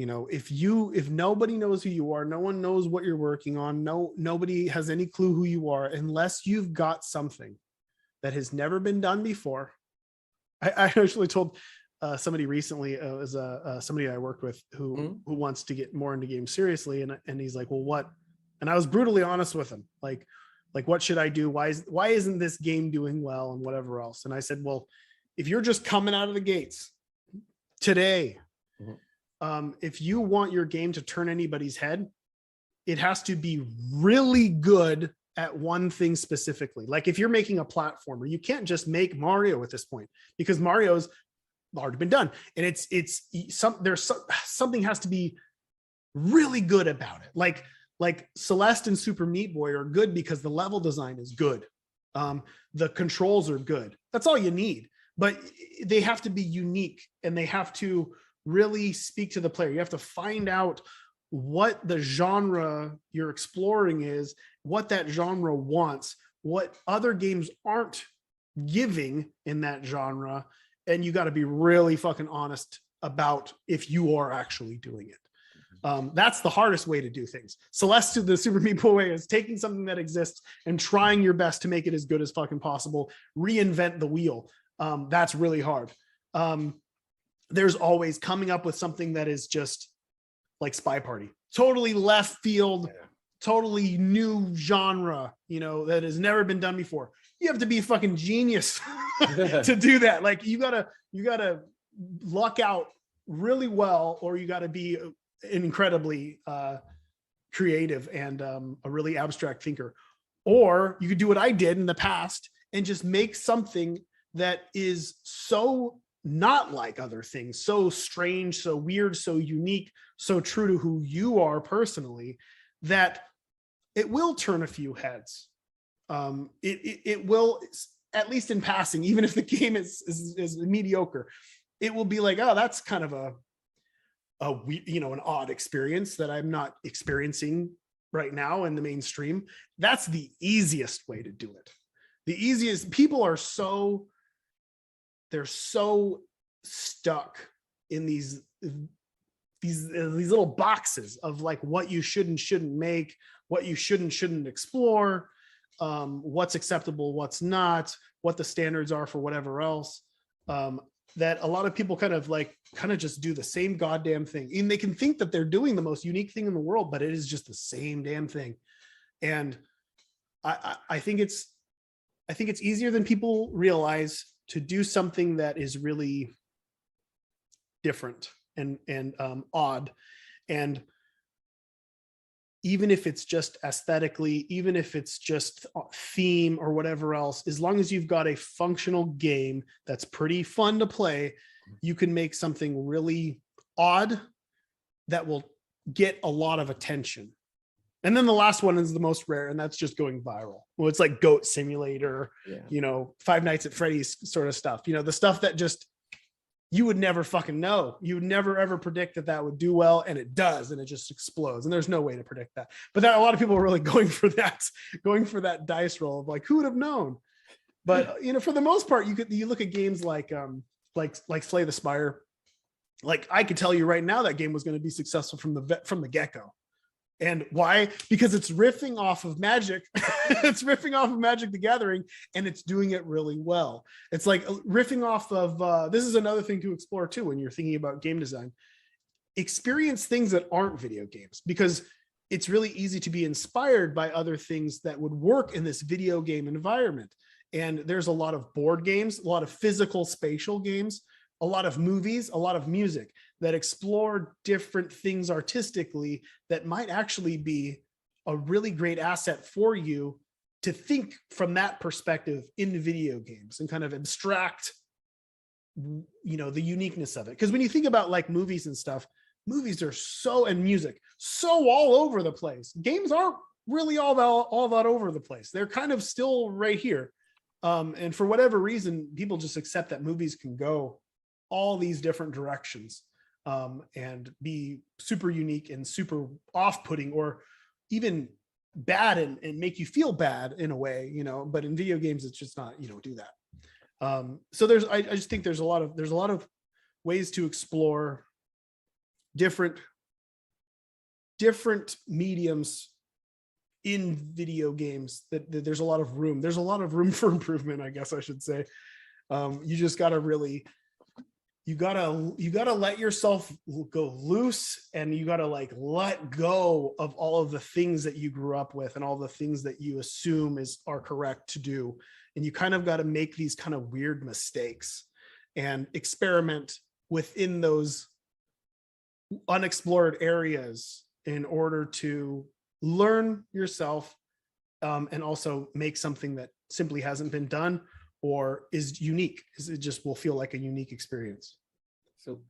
If nobody knows who you are, no one knows what you're working on, nobody has any clue who you are, unless you've got something that has never been done before. I actually told somebody recently, it was somebody I worked with who wants to get more into games seriously, and he's like, well, what? And I was brutally honest with him, like what should I do? Why isn't this game doing well and whatever else? And I said, well, if you're just coming out of the gates today, if you want your game to turn anybody's head, it has to be really good at one thing specifically. Like if you're making a platformer, you can't just make Mario at this point, because Mario's already been done, and something has to be really good about it. Like Celeste and Super Meat Boy are good because the level design is good. The controls are good. That's all you need, but they have to be unique, and they have to really speak to the player. You have to find out what the genre you're exploring is, what that genre wants, what other games aren't giving in that genre. And you got to be really fucking honest about if you are actually doing it. That's the hardest way to do things. Celeste, the Super Meat Boy way, is taking something that exists and trying your best to make it as good as fucking possible. Reinvent the wheel. That's really hard. There's always coming up with something that is just like Spy Party, totally left field, totally new genre, that has never been done before. You have to be a fucking genius to do that. Like you gotta luck out really well, or you gotta be incredibly creative and a really abstract thinker. Or you could do what I did in the past and just make something that is so not like other things, so strange, so weird, so unique, so true to who you are personally, that it will turn a few heads. It will, at least in passing, even if the game is mediocre, it will be like, oh, that's kind of an odd experience that I'm not experiencing right now in the mainstream. That's the easiest way to do it. The easiest, people are they're so stuck in these little boxes of like what you should and shouldn't make, what you should and shouldn't explore, what's acceptable, what's not, what the standards are for whatever else, that a lot of people kind of just do the same goddamn thing. And they can think that they're doing the most unique thing in the world, but it is just the same damn thing. And I think it's easier than people realize to do something that is really different and odd. And even if it's just aesthetically, even if it's just theme or whatever else, as long as you've got a functional game that's pretty fun to play, you can make something really odd that will get a lot of attention. And then the last one is the most rare, and that's just going viral. Well, it's like Goat Simulator, Five Nights at Freddy's sort of stuff. The stuff that just you would never fucking know. You would never ever predict that would do well, and it does, and it just explodes. And there's no way to predict that. But a lot of people are really going for that dice roll of like, who would have known? But for the most part, you look at games like Slay the Spire. Like I could tell you right now that game was going to be successful from the get-go. And why? Because it's riffing off of Magic. It's riffing off of Magic the Gathering, and it's doing it really well. It's like riffing off of, this is another thing to explore too when you're thinking about game design. Experience things that aren't video games, because it's really easy to be inspired by other things that would work in this video game environment. And there's a lot of board games, a lot of physical spatial games, a lot of movies, a lot of music that explore different things artistically that might actually be a really great asset for you to think from that perspective in video games and kind of abstract, the uniqueness of it. Because when you think about like movies and stuff, movies are and music, so all over the place. Games aren't really all that over the place. They're kind of still right here. And for whatever reason, people just accept that movies can go all these different directions. And be super unique and super off-putting, or even bad and make you feel bad in a way, but in video games, it's just not, do that. So I just think there's a lot of ways to explore different mediums in video games, that there's a lot of room. There's a lot of room for improvement, I guess I should say. You just gotta really, you gotta let yourself go loose, and you gotta like let go of all of the things that you grew up with and all the things that you assume are correct to do. And you kind of got to make these kind of weird mistakes and experiment within those unexplored areas in order to learn yourself, and also make something that simply hasn't been done or is unique, because it just will feel like a unique experience. So